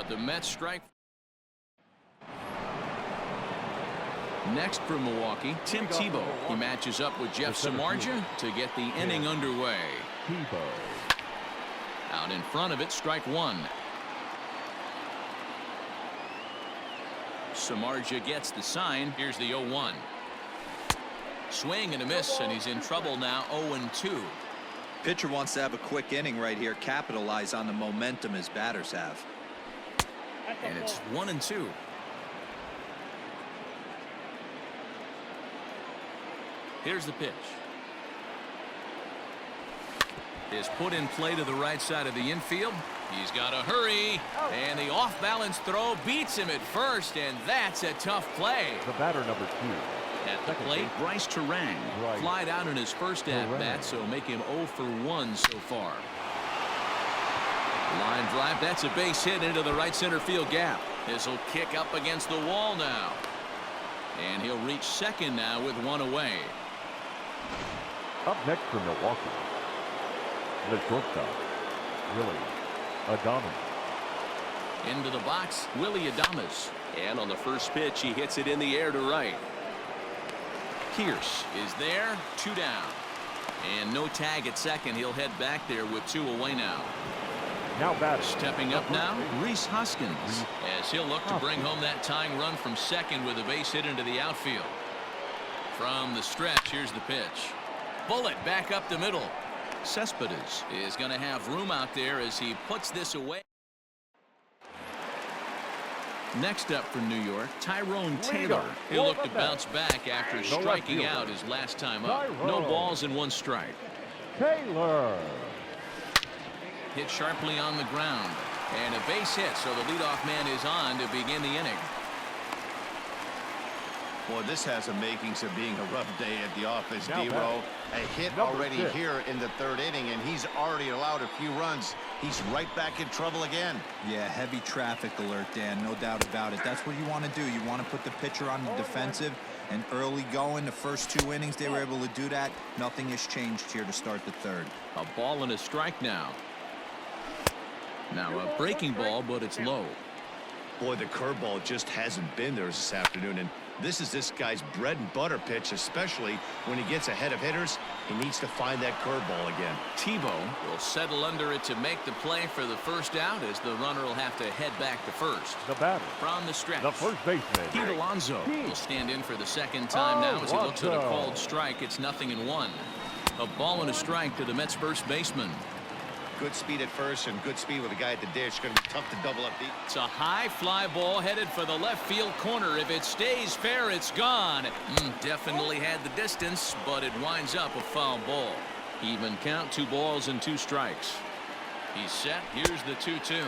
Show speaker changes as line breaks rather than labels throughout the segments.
but the Mets strike. Next from Milwaukee, Tim Tebow. He matches up with Jeff Samardzija to get the inning underway. Out in front of it, strike one. Samardzija gets the sign. Here's the 0-1. Swing and a miss, and he's in trouble now. 0-2.
Pitcher wants to have a quick inning right here, capitalize on the momentum his batters have.
And it's 1-2. Here's the pitch. Is put in play to the right side of the infield. He's got to hurry, and the off-balance throw beats him at first, and that's a tough play.
The batter, number 2.
At the plate, Bryce Terang. Flied out in his first at-bat, so make him 0 for 1 so far. Line drive, that's a base hit into the right center field gap. This will kick up against the wall now. And he'll reach second now with one away.
Up next for Milwaukee, the shortstop, Willie Adames.
Into the box, Willie Adames. And on the first pitch, he hits it in the air to right. Pierce is there, 2 down. And no tag at second. He'll head back there with 2 away now.
Now batting.
Stepping up now, Rhys Hoskins, as he'll look to bring home that tying run from second with a base hit into the outfield. From the stretch, here's the pitch. Bullet back up the middle. Cespedes is going to have room out there as he puts this away. Next up for New York, Tyrone Taylor. He'll look to bounce back after striking out his last time up. No balls and 1 strike.
Taylor.
Hit sharply on the ground. And a base hit, so the leadoff man is on to begin the inning.
Boy, this has the makings of being a rough day at the office, D-Row. A hit already here in the 3rd inning, and he's already allowed a few runs. He's right back in trouble again.
Yeah, heavy traffic alert, Dan, no doubt about it. That's what you want to do. You want to put the pitcher on the defensive, and early going, the first 2 innings, they were able to do that. Nothing has changed here to start the 3rd.
A ball and a strike now. Now a breaking ball, but it's low.
Boy, the curveball just hasn't been there this afternoon, and this is this guy's bread and butter pitch, especially when he gets ahead of hitters. He needs to find that curveball again.
Tebow will settle under it to make the play for the first out, as the runner will have to head back to first.
The batter.
From the stretch,
the first baseman,
Pete Alonso will stand in for the second time now as he looks at a called strike. It's 0-1. A ball and a strike to the Mets first baseman.
Good speed at first and good speed with a guy at the dish. Going to be tough to double up deep.
It's a high fly ball headed for the left field corner. If it stays fair, it's gone. Definitely had the distance, but it winds up a foul ball. Even count, 2 balls and 2 strikes. He's set. Here's the 2-2.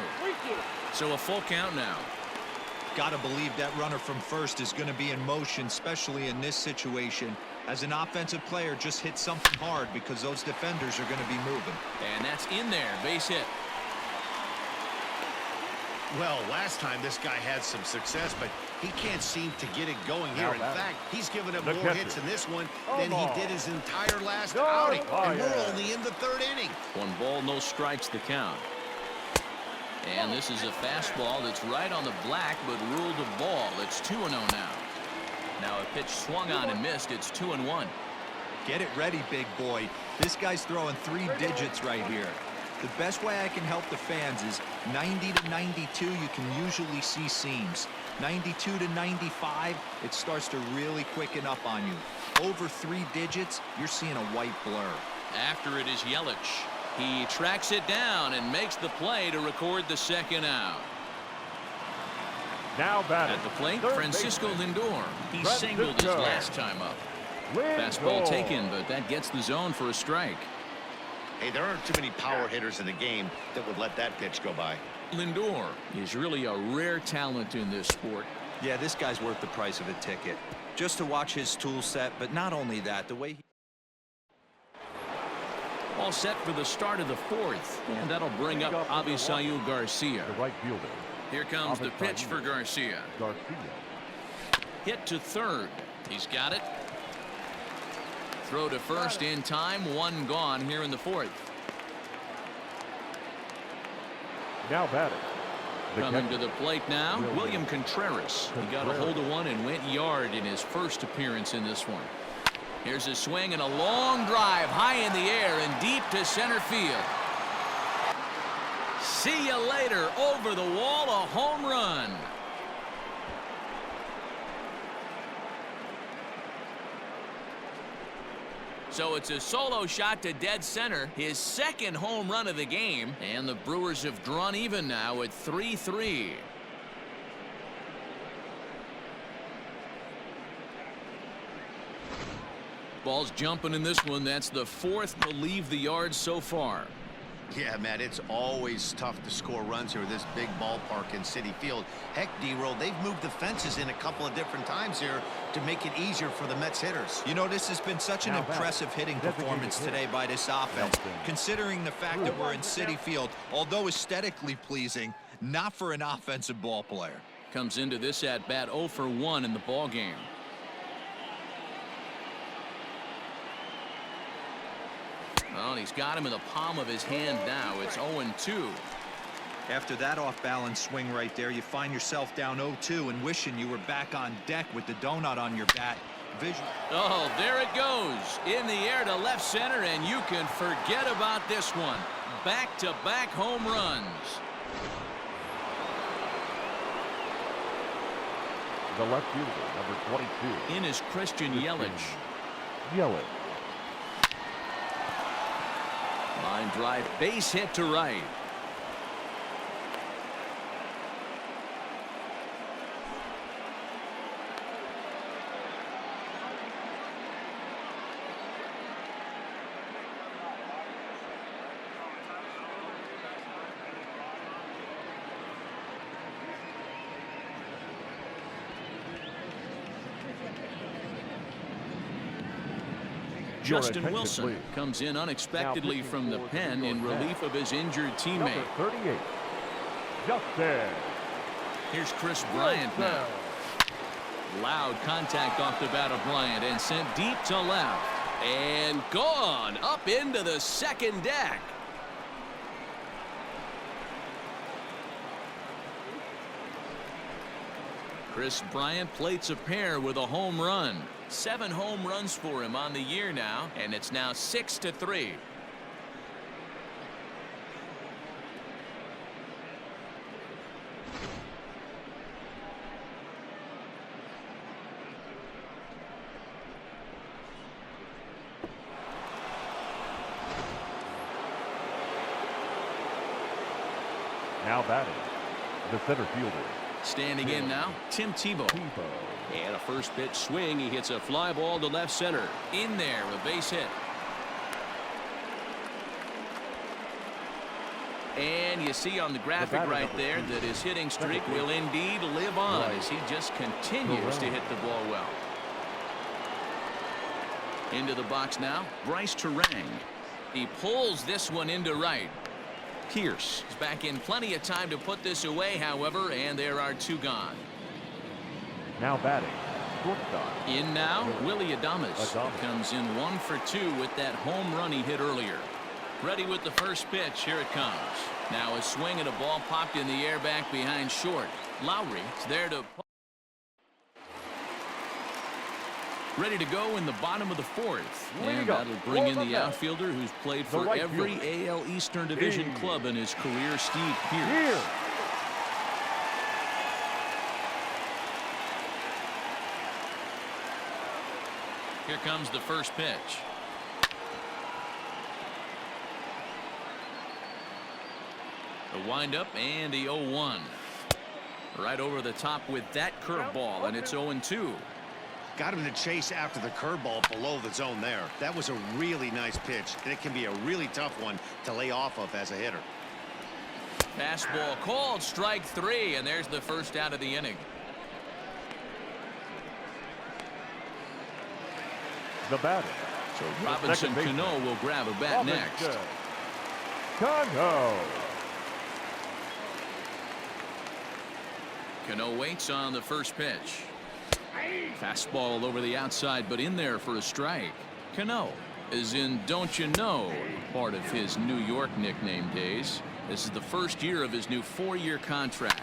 So a full count now.
Got to believe that runner from first is going to be in motion, especially in this situation. As an offensive player, just hit something hard because those defenders are going to be moving.
And that's in there. Base hit.
Well, last time this guy had some success, but he can't seem to get it going here. In fact, he's given up more hits in this one than he did his entire last outing. And we're only in the 3rd inning.
1 ball, no strikes the count. And this is a fastball that's right on the black, but ruled a ball. It's 2-0 now. Now a pitch swung on and missed. It's 2-1.
Get it ready, big boy. This guy's throwing 3 digits right here. The best way I can help the fans is 90 to 92. You can usually see seams. 92 to 95, it starts to really quicken up on you. Over 3 digits, you're seeing a white blur.
After it is Yelich. He tracks it down and makes the play to record the second out.
Now batting.
At the plate, Francisco Lindor. He singled his last time up. Fastball taken, but that gets the zone for a strike.
Hey, there aren't too many power hitters in the game that would let that pitch go by.
Lindor is really a rare talent in this sport.
Yeah, this guy's worth the price of a ticket. Just to watch his tool set, but not only that, the way he...
All set for the start of the 4th, and that'll bring up Avisail Garcia.
The right fielder.
Here comes the pitch for Garcia. Hit to 3rd. He's got it. Throw to first in time. 1 gone here in the 4th.
Now batting,
Coming to the plate now, William Contreras. He got a hold of one and went yard in his first appearance in this one. Here's a swing and a long drive high in the air and deep to center field. See you later. Over the wall, a home run. So it's a solo shot to dead center, his second home run of the game, and the Brewers have drawn even now at 3-3. Ball's jumping in this one. That's the fourth to leave the yard so far.
Yeah, Matt, it's always tough to score runs here with this big ballpark in Citi Field. Heck, D-Roll, they've moved the fences in a couple of different times here to make it easier for the Mets hitters.
You know, this has been such an impressive hitting performance today by this offense, considering the fact that we're in Citi Field, although aesthetically pleasing, not for an offensive ball player.
Comes into this at-bat 0 for 1 in the ball game. Well, and he's got him in the palm of his hand now. It's 0-2.
After that off-balance swing right there, you find yourself down 0-2 and wishing you were back on deck with the donut on your bat.
Oh, there it goes. In the air to left center, and you can forget about this one. Back-to-back home runs.
The left fielder, number 22.
In is Christian Yelich. Line drive, base hit to right. Justin Wilson comes in unexpectedly from the pen in relief of his injured teammate.
Number 38, Justin.
Here's Chris Bryant now. Loud contact off the bat of Bryant and sent deep to left. And gone up into the second deck. Chris Bryant plates a pair with a home run. 7 home runs for him on the year now, and it's now 6-3.
Now batting, the center fielder.
Standing in now, Tim Tebow. And a first pitch swing. He hits a fly ball to left center. In there, a base hit. And you see on the graphic right there that his hitting streak will indeed live on as he just continues to hit the ball well. Into the box now, Bryce Terang. He pulls this one into right. Pierce is back in plenty of time to put this away, however, and there are 2 gone.
Now batting, shortstop.
In now, Willie Adames comes in 1 for 2 with that home run he hit earlier. Ready with the first pitch. Here it comes. Now a swing and a ball popped in the air back behind short. Lowry is there to. Ready to go in the bottom of the 4th. And that'll bring in the outfielder who's played for every AL Eastern Division club in his career, Steve Pierce. Here comes the first pitch. The windup and the 0-1. Right over the top with that curveball, and it's 0-2.
Got him to chase after the curveball below the zone there. That was a really nice pitch, and it can be a really tough one to lay off of as a hitter.
Fastball called, strike 3, and there's the first out of the inning.
The batter.
So Robinson Cano will grab a bat next. Cano waits on the first pitch. Fastball over the outside, but in there for a strike. Cano is in Don't You Know, part of his New York nickname days. This is the first year of his new 4-year contract.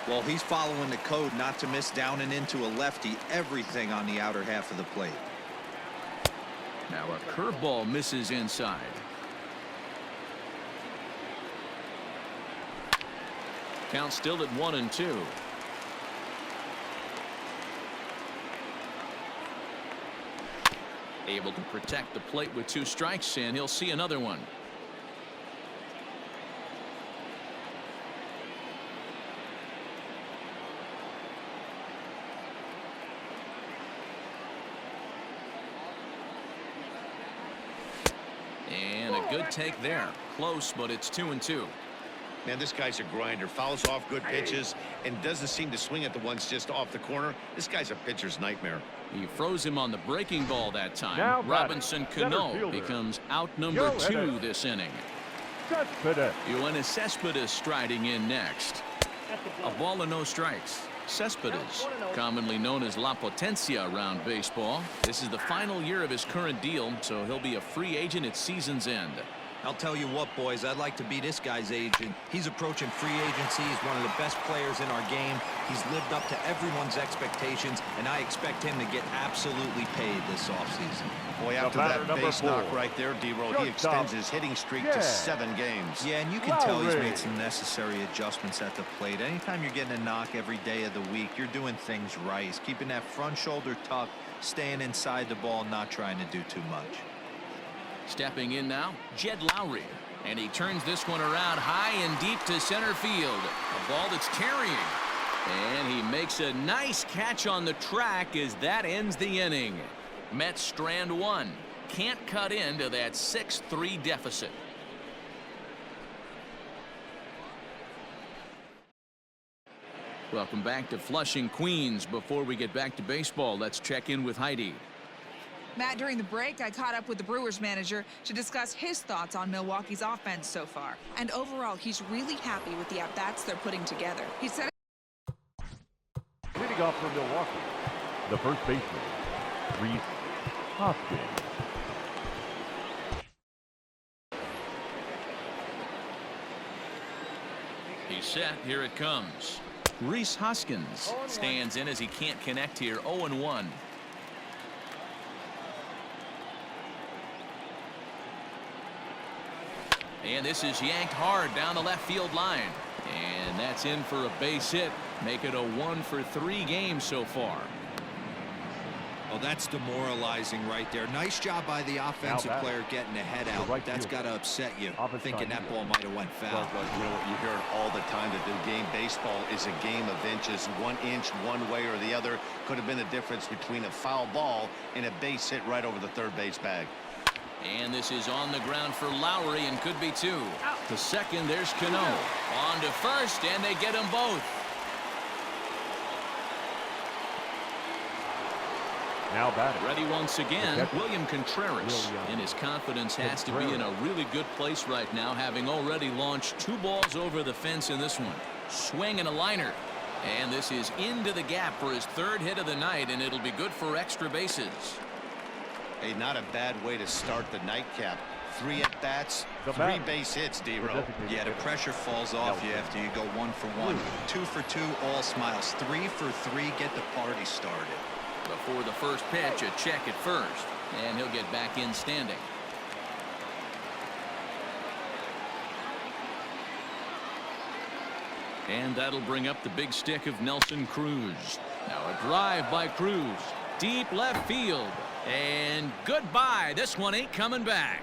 Well, he's following the code not to miss down and into a lefty. Everything on the outer half of the plate.
Now a curveball misses inside. Count still at 1-2. Able to protect the plate with 2 strikes, and he'll see another one. And a good take there. Close, but it's 2-2.
Man, this guy's a grinder. Fouls off good pitches and doesn't seem to swing at the ones just off the corner. This guy's a pitcher's nightmare.
He froze him on the breaking ball that time.
Now
Robinson Cano becomes out number 2 this inning. Yoenis Cespedes striding in next. A ball and no strikes. Cespedes, commonly known as La Potencia around baseball. This is the final year of his current deal, so he'll be a free agent at season's end.
I'll tell you what, boys, I'd like to be this guy's agent. He's approaching free agency. He's one of the best players in our game. He's lived up to everyone's expectations, and I expect him to get absolutely paid this offseason.
Boy, after that base knock right there, D-Roll, he extends his hitting streak to 7 games.
Yeah, and you can tell he's made some necessary adjustments at the plate. Anytime you're getting a knock every day of the week, you're doing things right. He's keeping that front shoulder tucked, staying inside the ball, not trying to do too much.
Stepping in now, Jed Lowry. And he turns this one around high and deep to center field. A ball that's carrying. And he makes a nice catch on the track as that ends the inning. Mets strand 1. Can't cut into that 6-3 deficit. Welcome back to Flushing, Queens. Before we get back to baseball, let's check in with Heidi.
Matt, during the break, I caught up with the Brewers manager to discuss his thoughts on Milwaukee's offense so far. And overall, he's really happy with the at-bats they're putting together. He said,
Leading off for Milwaukee, the first baseman, Rhys Hoskins.
He's set. Here it comes. Rhys Hoskins stands in as he can't connect here. 0-1. And this is yanked hard down the left field line. And that's in for a base hit. Make it a 1-for-3 game so far.
Oh, that's demoralizing right there. Nice job by the offensive player getting the head out. That's got to upset you, thinking that ball might have went foul.
You know what, you hear it all the time that the game baseball is a game of inches. 1 inch one way or the other could have been the difference between a foul ball and a base hit right over the third base bag.
And this is on the ground for Lowry and could be 2. To second, there's Cano. On to first, and they get them both.
Now batting.
Ready once again, William Contreras. And his confidence has to be in a really good place right now, having already launched 2 balls over the fence in this one. Swing and a liner. And this is into the gap for his 3rd hit of the night, and it'll be good for extra bases.
Hey, not a bad way to start the nightcap. 3 at-bats, 3 base hits, D-Roll.
Yeah, the pressure falls off you after you go 1 for 1. 2 for 2, all smiles. 3 for 3, get the party started.
Before the first pitch, a check at first. And he'll get back in standing. And that'll bring up the big stick of Nelson Cruz. Now a drive by Cruz. Deep left field. And goodbye. This one ain't coming back.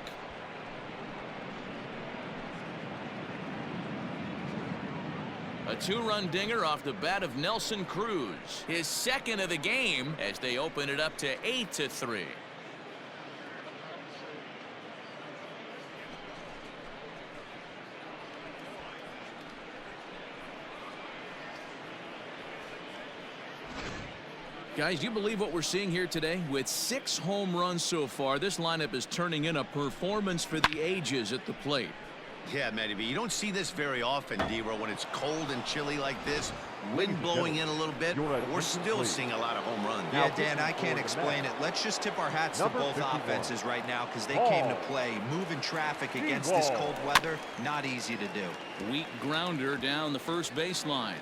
A 2-run dinger off the bat of Nelson Cruz. His 2nd of the game as they open it up to 8-3. Guys, do you believe what we're seeing here today? With 6 home runs so far, this lineup is turning in a performance for the ages at the plate.
Yeah, Matty B, you don't see this very often, D-Row, when it's cold and chilly like this. Wind blowing in a little bit, but we're still seeing a lot of home runs.
Yeah, Dan, I can't explain it. Let's just tip our hats to both offenses right now because they came to play. Moving traffic against this cold weather, not easy to do.
Weak grounder down the first baseline,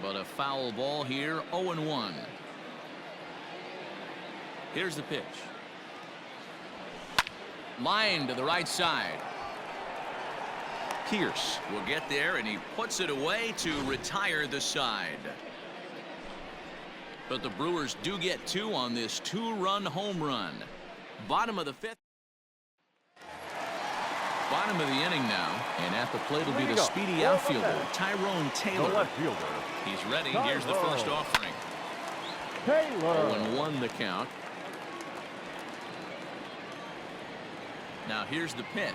but a foul ball here, 0-1. Here's the pitch. Line to the right side. Pierce will get there, and he puts it away to retire the side. But the Brewers do get 2 on this 2-run home run. Bottom of the 5th. Bottom of the inning now, and at the plate will be the speedy outfielder, Tyrone Taylor.
The left fielder.
He's ready. Here's the first offering.
Taylor.
0-1 the count. Now here's the pitch.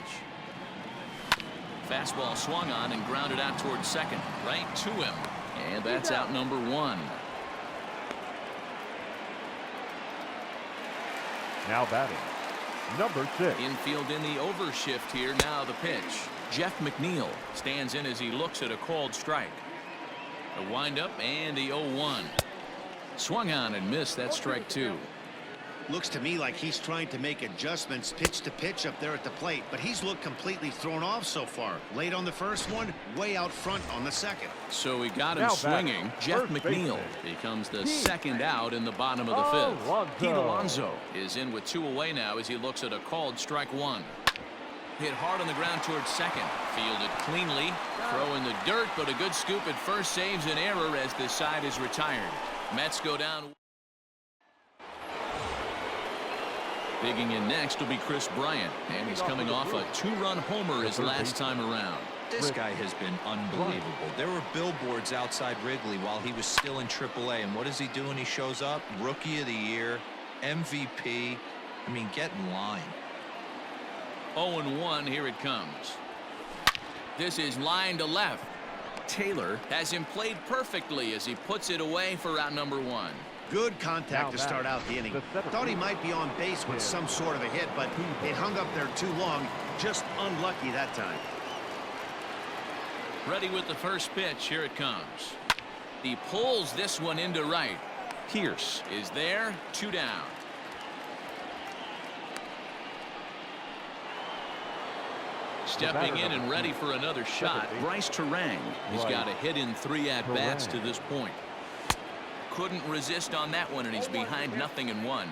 Fastball swung on and grounded out towards second, right to him, and that's out number 1.
Now batting, number 6.
Infield in the overshift here. Now the pitch. Jeff McNeil stands in as he looks at a called strike. A windup and the 0-1. Swung on and missed. That strike 2.
Looks to me like he's trying to make adjustments pitch to pitch up there at the plate, but he's looked completely thrown off so far. Late on the first one, way out front on the second.
So we got him
Now
swinging.
batting,
Jeff
first
McNeil
baseman.
becomes the second out in the bottom of the 5th.
Alonso.
Pete Alonso is in with 2 away now as he looks at a called strike 1. Hit hard on the ground towards second. Fielded cleanly. Throw in the dirt, but a good scoop at first saves an error as the side is retired. Mets go down. Digging in next will be Chris Bryant, and he's coming off a 2-run homer his last time around.
This guy has been unbelievable. There were billboards outside Wrigley while he was still in AAA, and what does he do when he shows up? Rookie of the Year, MVP. I mean, get in line.
0-1, here it comes. This is line to left. Taylor has him played perfectly as he puts it away for out number 1.
Good contact to start out the inning. Thought he might be on base with some sort of a hit, but it hung up there too long. Just unlucky that time.
Ready with the first pitch. Here it comes. He pulls this one into right. Pierce is there. 2 down. Stepping in and ready for another shot, Bryce Terang. He's got a hit in 3 at-bats to this point. Couldn't resist on that one, and he's behind 0-1.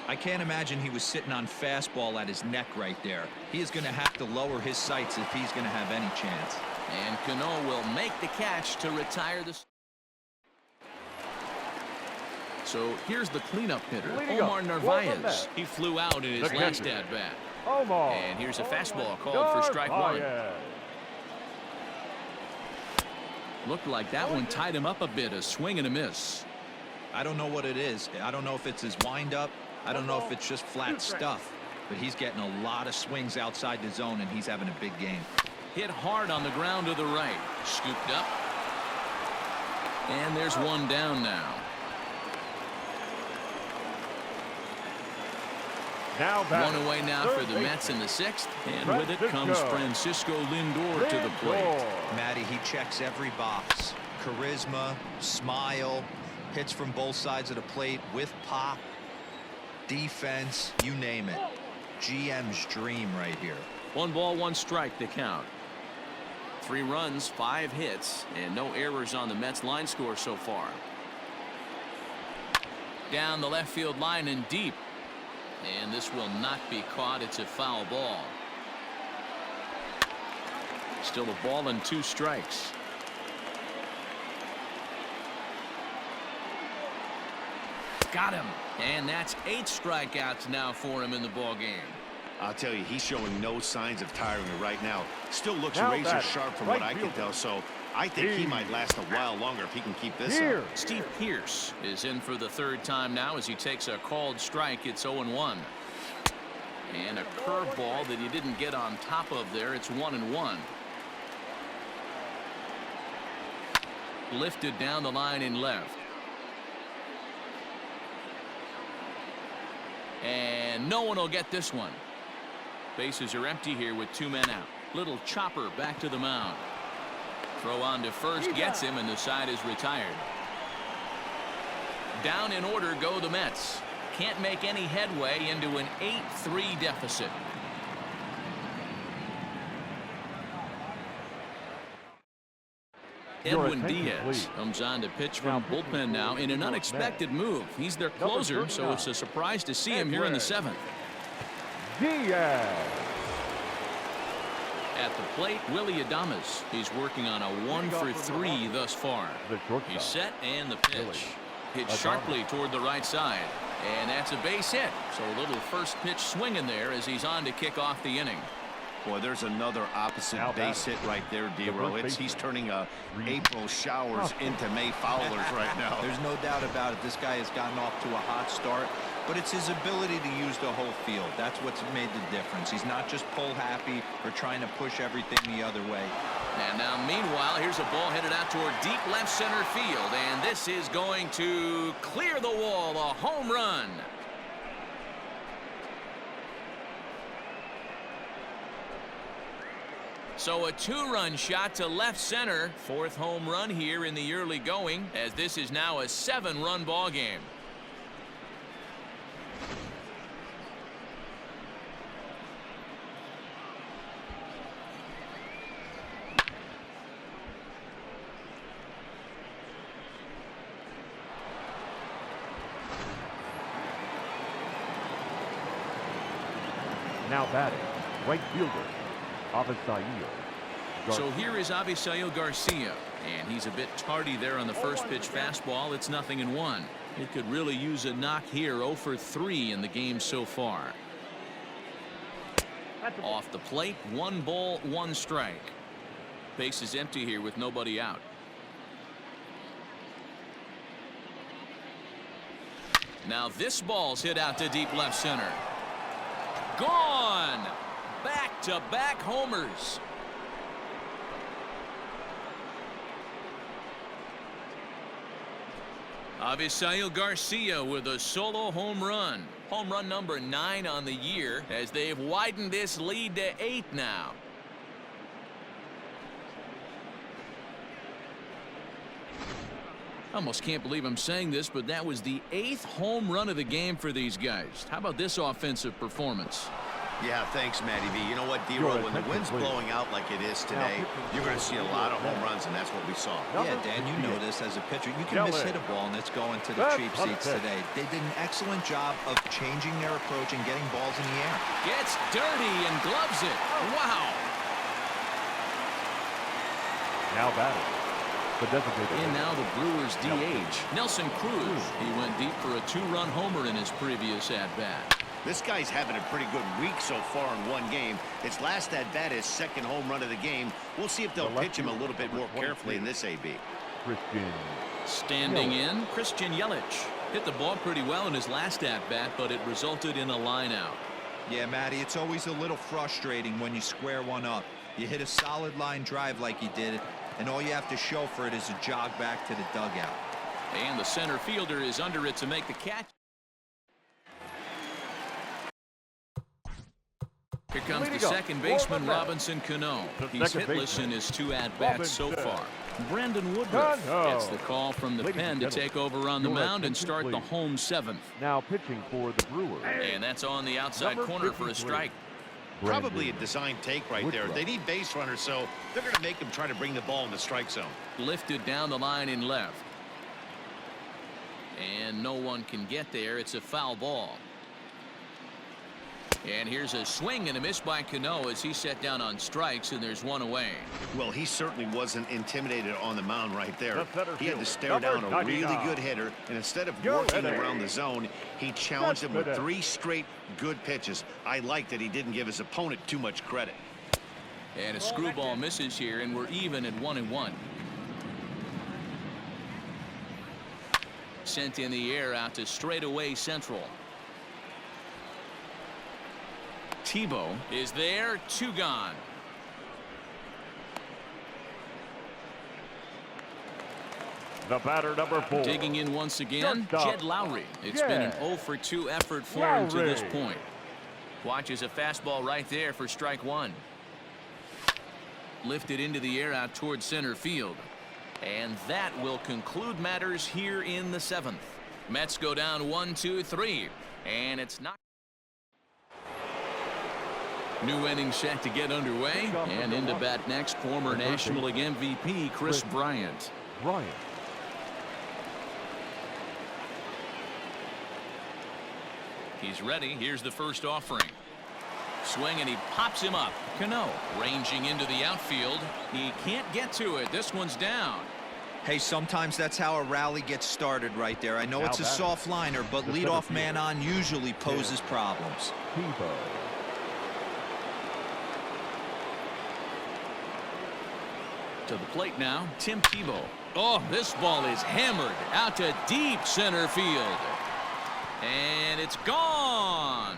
I can't imagine he was sitting on fastball at his neck right there. He is going to have to lower his sights if he's going to have any chance.
And Cano will make the catch to retire the. So here's the cleanup hitter, Omar Narvaez. He flew out in his last at-bat. And here's a fastball called for strike 1. Looked like that one tied him up a bit. A swing and a miss.
I don't know what it is. I don't know if it's his windup. I don't know if it's just flat stuff. But he's getting a lot of swings outside the zone, and he's having a big game.
Hit hard on the ground to the right. Scooped up. And there's 1 down now. One away now for the Mets in the 6th. And with it comes Francisco Lindor to the plate.
Matty, he checks every box. Charisma, smile, hits from both sides of the plate with pop, defense, you name it. GM's dream right here.
1 ball, 1 strike to count. 3 runs, 5 hits, and no errors on the Mets line score so far. Down the left field line and deep. And this will not be caught. It's a foul ball. Still a ball and 2 strikes. Got him. And that's 8 strikeouts now for him in the ball game.
I'll tell you, he's showing no signs of tiring right now. Still looks razor sharp from what I can tell, so I think he might last a while longer if he can keep this up.
Steve Pierce is in for the 3rd time now as he takes a called strike. It's 0-1. And a curveball that he didn't get on top of there. It's 1-1. Lifted down the line in left. And no one will get this one. Bases are empty here with 2 men out. Little chopper back to the mound. Throw on to first gets him, and the side is retired. Down in order go the Mets. Can't make any headway into an 8-3 deficit. Edwin Diaz comes on to pitch from bullpen now in an unexpected move. He's their closer, so it's a surprise to see him here in the 7th.
Diaz.
At the plate, Willie Adames. He's working on a 1-for-3 thus far. He's set, and the pitch. Hit sharply toward the right side. And that's a base hit. So a little first pitch swing in there as he's on to kick off the inning.
Boy, there's another opposite base hit right there, D-Row. He's turning April showers into May foulers right now.
There's no doubt about it. This guy has gotten off to a hot start, but it's his ability to use the whole field. That's what's made the difference. He's not just pull happy or trying to push everything the other way.
And now, meanwhile, here's a ball headed out toward deep left center field, and this is going to clear the wall, a home run. So a 2-run shot to left center. 4th home run here in the early going, as this is now a 7-run ball game.
Now batting, right fielder, Avisail.
So here is Avisail Garcia, and he's a bit tardy there on the first pitch fastball. It's 0-1. It could really use a knock here. 0-for-3 in the game so far. Off the plate, 1 ball, 1 strike. Base is empty here with nobody out. Now this ball's hit out to deep left center. Gone! Back-to-back homers. Avisail Garcia with a solo home run. Home run number 9 on the year, as they've widened this lead to 8 now. I almost can't believe I'm saying this, but that was the 8th home run of the game for these guys. How about this offensive performance?
Yeah, thanks, Matty V. You know what, D-Row, when the wind's blowing out like it is today, you're going to see a lot of home runs, and that's what we saw.
Yeah, Dan, you know this as a pitcher. You can miss hit a ball, and it's going to the cheap seats today. They did an excellent job of changing their approach and getting balls in the air.
Gets dirty and gloves it. Wow.
Now batting, the designated.
And now the Brewers DH, Nelson Cruz. He went deep for a 2-run homer in his previous at-bat.
This guy's having a pretty good week so far in one game. His last at-bat is 2nd home run of the game. We'll see if they'll pitch him a little bit more carefully in this AB.
Christian.
Standing in, Christian Yelich. Hit the ball pretty well in his last at-bat, but it resulted in a line out.
Yeah, Matty, it's always a little frustrating when you square one up. You hit a solid line drive like you did, and all you have to show for it is a jog back to the dugout.
And the center fielder is under it to make the catch. Here comes the second baseman, Robinson Cano. He's hitless in his 2 at-bats so far. Brandon Woodruff gets the call from the pen to take over on the mound and start the home 7th.
Now pitching for the Brewers.
And that's on the outside corner for a strike.
Probably a design take right there. They need base runners, so they're going to make them try to bring the ball in the strike zone.
Lifted down the line in left. And no one can get there. It's a foul ball. And here's a swing and a miss by Cano as he set down on strikes, and there's 1 away.
Well, he certainly wasn't intimidated on the mound right there. He had to stare down a really good hitter, and instead of working around the zone, he challenged him with 3 straight good pitches. I like that he didn't give his opponent too much credit.
And a screwball misses here, and we're even at 1-1. Sent in the air out to straightaway central. Tebow is there, 2 gone.
The batter, number 4.
Digging in once again, Jed Lowry. It's been an 0-for-2 effort for him to this point. Watches a fastball right there for strike 1. lifted into the air out toward center field. And that will conclude matters here in the 7th. Mets go down 1-2-3, and it's not. New inning set to get underway, and into bat next, former National League MVP Chris Bryant. He's ready. Here's the first offering. Swing, and he pops him up. Cano ranging into the outfield. He can't get to it. This one's down.
Hey, sometimes that's how a rally gets started right there. I know it's a soft liner, but leadoff man on usually poses problems.
To the plate now, Tim Tebow. Oh, this ball is hammered out to deep center field. And it's gone.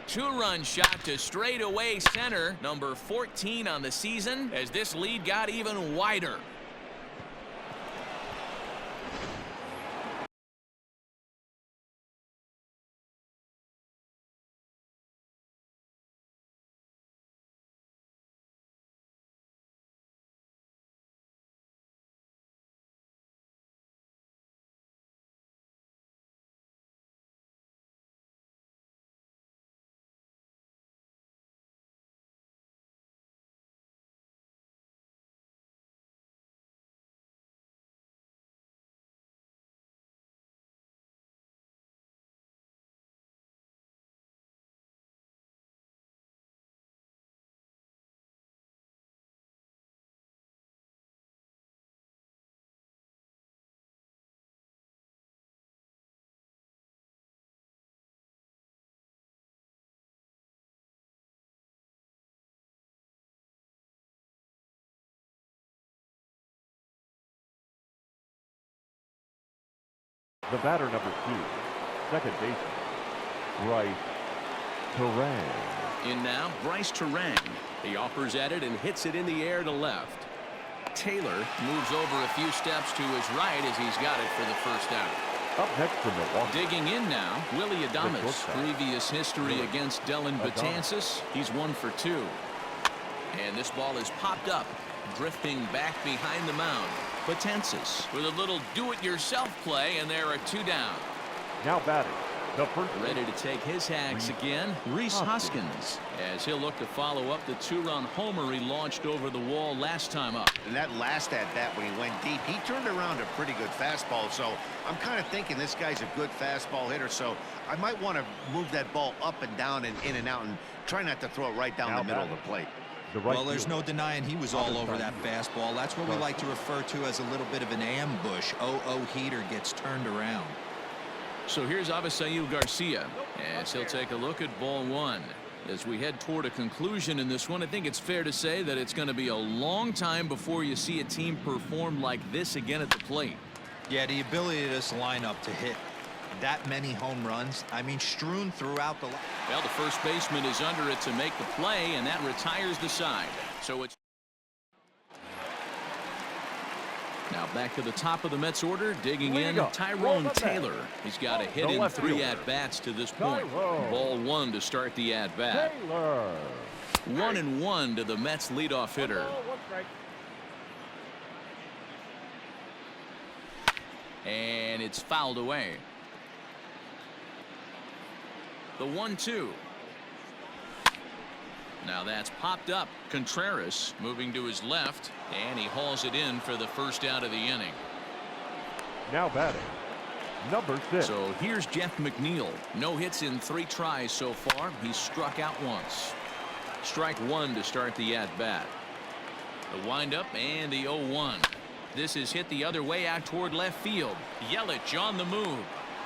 Two-run shot to straightaway center, number 14 on the season, as this lead got even wider.
The batter, number 2, second baseman, Bryce Turang.
In now, Bryce Turang. He offers at it and hits it in the air to left. Taylor moves over a few steps to his right as he's got it for the first out.
Up next for Milwaukee.
Digging in now, Willie Adames. Previous history against Dellin Betances. He's 1 for 2. And this ball is popped up, drifting back behind the mound. Betances with a little do-it-yourself play, and there are 2 down.
Now batting, the first.
Ready to take his hacks again, Rhys Hoskins, as he'll look to follow up the 2-run homer he launched over the wall last time up.
And that last at-bat when he went deep, he turned around a pretty good fastball. So I'm kind of thinking this guy's a good fastball hitter. So I might want to move that ball up and down and in and out and try not to throw it right down the middle of the plate.
Well, there's no denying he was all over that fastball. That's what we like to refer to as a little bit of an ambush. Heater gets turned around.
So here's Avisail Garcia as he'll take a look at ball 1. As we head toward a conclusion in this one, I think it's fair to say that it's going to be a long time before you see a team perform like this again at the plate.
Yeah, the ability of this lineup to hit that many home runs, I mean, strewn throughout the.
Well, the first baseman is under it to make the play, and that retires the side. So it's now back to the top of the Mets order, digging in, Tyrone Taylor. He's got a hit in 3 at-bats to this point. Ball 1 to start the at-bat. 1-1 to the Mets leadoff hitter. And it's fouled away. The 1-2. Now that's popped up. Contreras moving to his left, and he hauls it in for the first out of the inning.
Now batting, number 6.
So here's Jeff McNeil. No hits in 3 tries so far. He's struck out once. Strike 1 to start the at-bat. The windup and the 0-1. This is hit the other way out toward left field. Yelich on the move.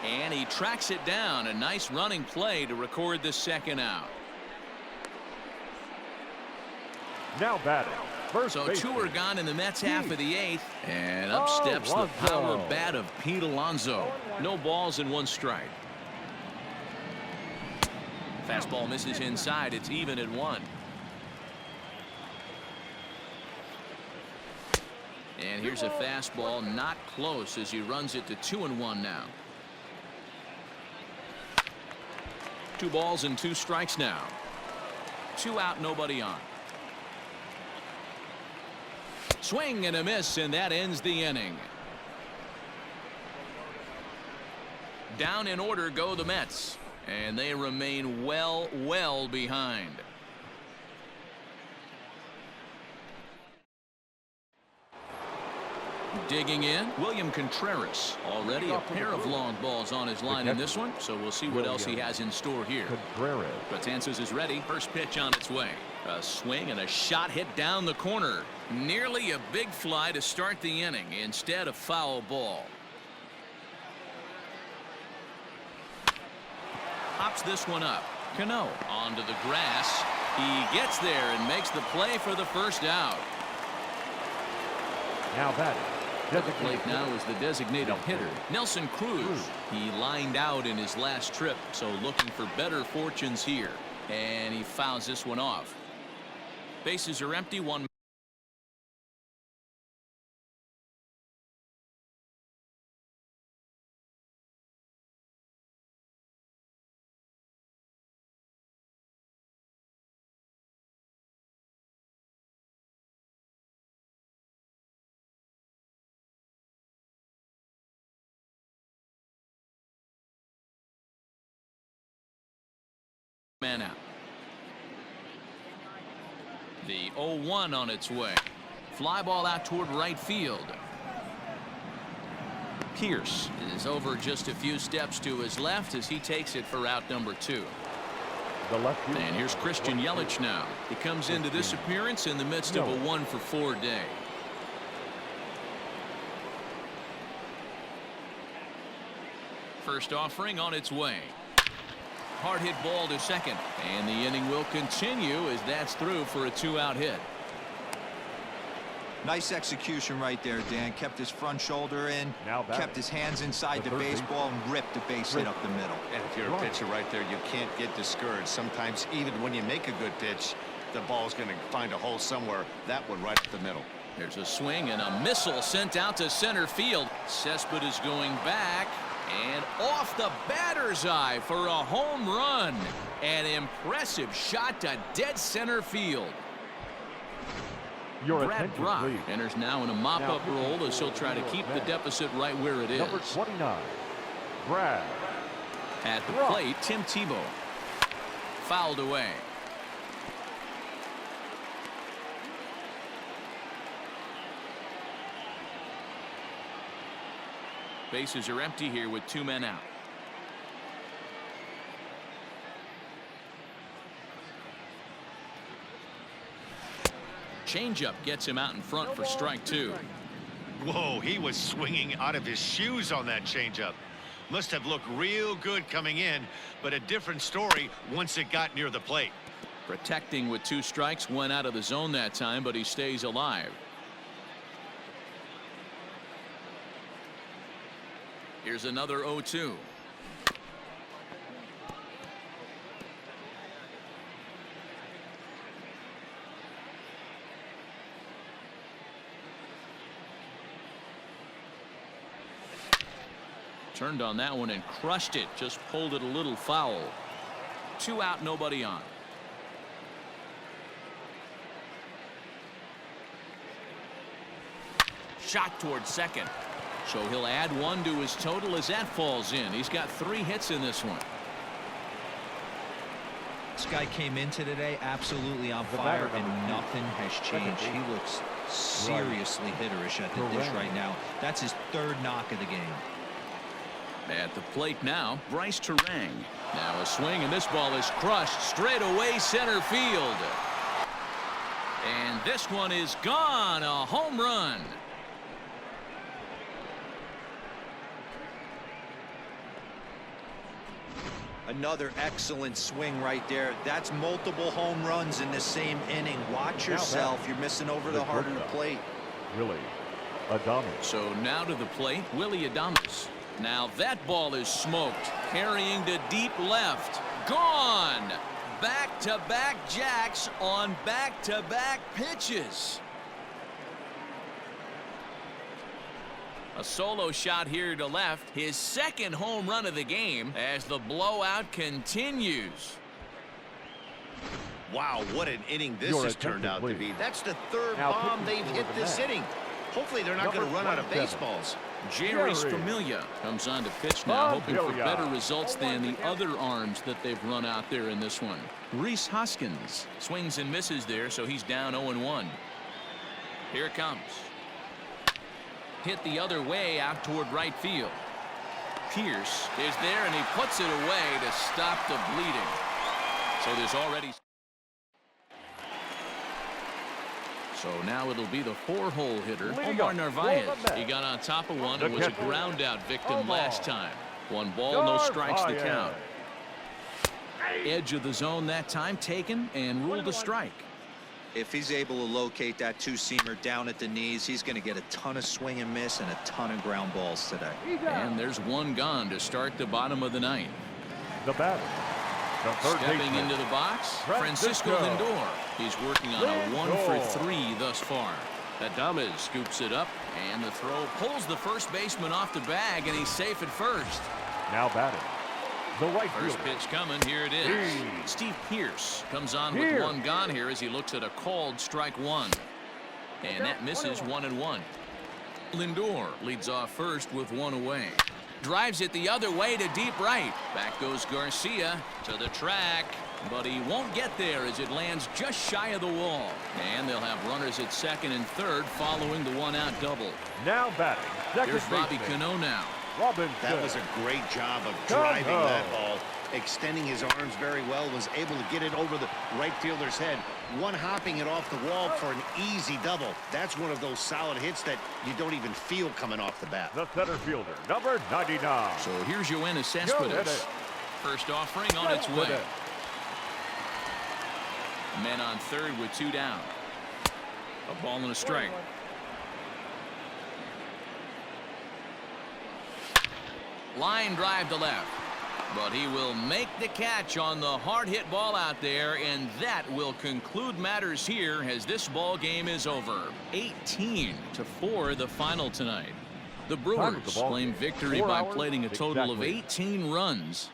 And he tracks it down. A nice running play to record the second out.
Now batting, first
so
baseman.
2 are gone in the Mets half of the 8th. And up steps the power bat of Pete Alonso. No balls and 1 strike. Fastball misses inside. It's even at 1. And here's a fastball not close as he runs it to 2-1 now. 2 balls and 2 strikes now. 2 out, nobody on. Swing and a miss, and that ends the inning. Down in order go the Mets, and they remain well behind. Digging in, William Contreras. Already a pair of long balls on his line in this one, so we'll see what else he has in store here.
Contreras.
Betances is ready. First pitch on its way. A swing and a shot hit down the corner. Nearly a big fly to start the inning. Instead, a foul ball. Pops this one up. Cano onto the grass. He gets there and makes the play for the first out.
Now batting.
The plate now is the designated hitter, Nelson Cruz. He lined out in his last trip, so looking for better fortunes here. And he fouls this one off. Bases are empty. 1 man out. The 0-1 on its way. Fly ball out toward right field. Pierce is over just a few steps to his left as he takes it for out number 2.
The left field.
And here's Christian Yelich now. He comes into this appearance in the midst of a 1-for-4 day. First offering on its way. Hard hit ball to second, and the inning will continue as that's through for a 2-out hit.
Nice execution right there, Dan. Kept his front shoulder in, kept his hands inside the baseball, and ripped the base hit up the middle.
And if you're a pitcher right there, you can't get discouraged. Sometimes even when you make a good pitch, the ball's going to find a hole somewhere. That one right up the middle.
There's a swing and a missile sent out to center field. Cespedes is going back. And off the batter's eye for a home run. An impressive shot to dead center field. Brad Brock enters now in a mop-up role as he'll try to keep the deficit right where it is.
Number 29, Brad.
At the plate, Tim Tebow. Fouled away. Bases are empty here with 2 men out. Changeup gets him out in front for strike 2.
Whoa, he was swinging out of his shoes on that changeup. Must have looked real good coming in, but a different story once it got near the plate.
Protecting with 2 strikes, went out of the zone that time, but he stays alive. Here's another 0-2. Turned on that one and crushed it. Just pulled it a little foul. 2 out, nobody on. Shot towards second. So he'll add 1 to his total as that falls in. He's got 3 hits in this one.
This guy came into today absolutely on fire, and nothing has changed. He looks seriously hitterish at the dish right now. That's his 3rd knock of the game.
At the plate now, Bryce Terang. Now a swing, and this ball is crushed straight away center field. And this one is gone. A home run.
Another excellent swing right there. That's multiple home runs in the same inning. Watch yourself. You're missing over the heart of the plate.
Willie Adames.
So now to the plate, Willie Adames. Now that ball is smoked. Carrying to deep left. Gone. Back-to-back jacks on back-to-back pitches. A solo shot here to left. His second home run of the game as the blowout continues.
Wow, what an inning this has turned out to be. That's the third bomb they've hit this inning. Hopefully they're not going to run out of baseballs.
Jerry's Familia comes on to pitch now, hoping for better results than the other arms that they've run out there in this one. Reese Hoskins swings and misses there, so he's down 0-1. Here it comes. Hit the other way out toward right field. Pierce is there, and he puts it away to stop the bleeding. So there's already... So now it'll be the 4-hole hitter, Omar Narvaez. He got on top of one and was a ground-out victim last time. 1 ball, no strikes the count. Edge of the zone that time taken and ruled a strike.
If he's able to locate that two-seamer down at the knees, he's going to get a ton of swing and miss and a ton of ground balls today.
And there's 1 gone to start the bottom of the 9th.
The batter.
Stepping into the box, Francisco Lindor. He's working on a 1-for-3 thus far. Adames scoops it up, and the throw pulls the first baseman off the bag, and he's safe at first.
Now batting. The right
First pitch coming. Here it is. Steve Pierce comes on with 1 gone here as he looks at a called strike 1. And that misses 1-1. Lindor leads off first with 1 away. Drives it the other way to deep right. Back goes Garcia to the track, but he won't get there as it lands just shy of the wall. And they'll have runners at second and third following the 1-out double.
Now batting.
Here's Bobby Cano now.
That was a great job of driving that ball, extending his arms very well, was able to get it over the right fielder's head, one-hopping it off the wall for an easy double. That's one of those solid hits that you don't even feel coming off the bat.
The center fielder, number 99.
So here's Yoenis Cespedes. First offering on its way. Men on third with 2 down. A ball and a strike. Line drive to left, but he will make the catch on the hard hit ball out there, and that will conclude matters here as this ball game is over. 18-4 the final tonight. The Brewers claim victory by plating a total of 18 runs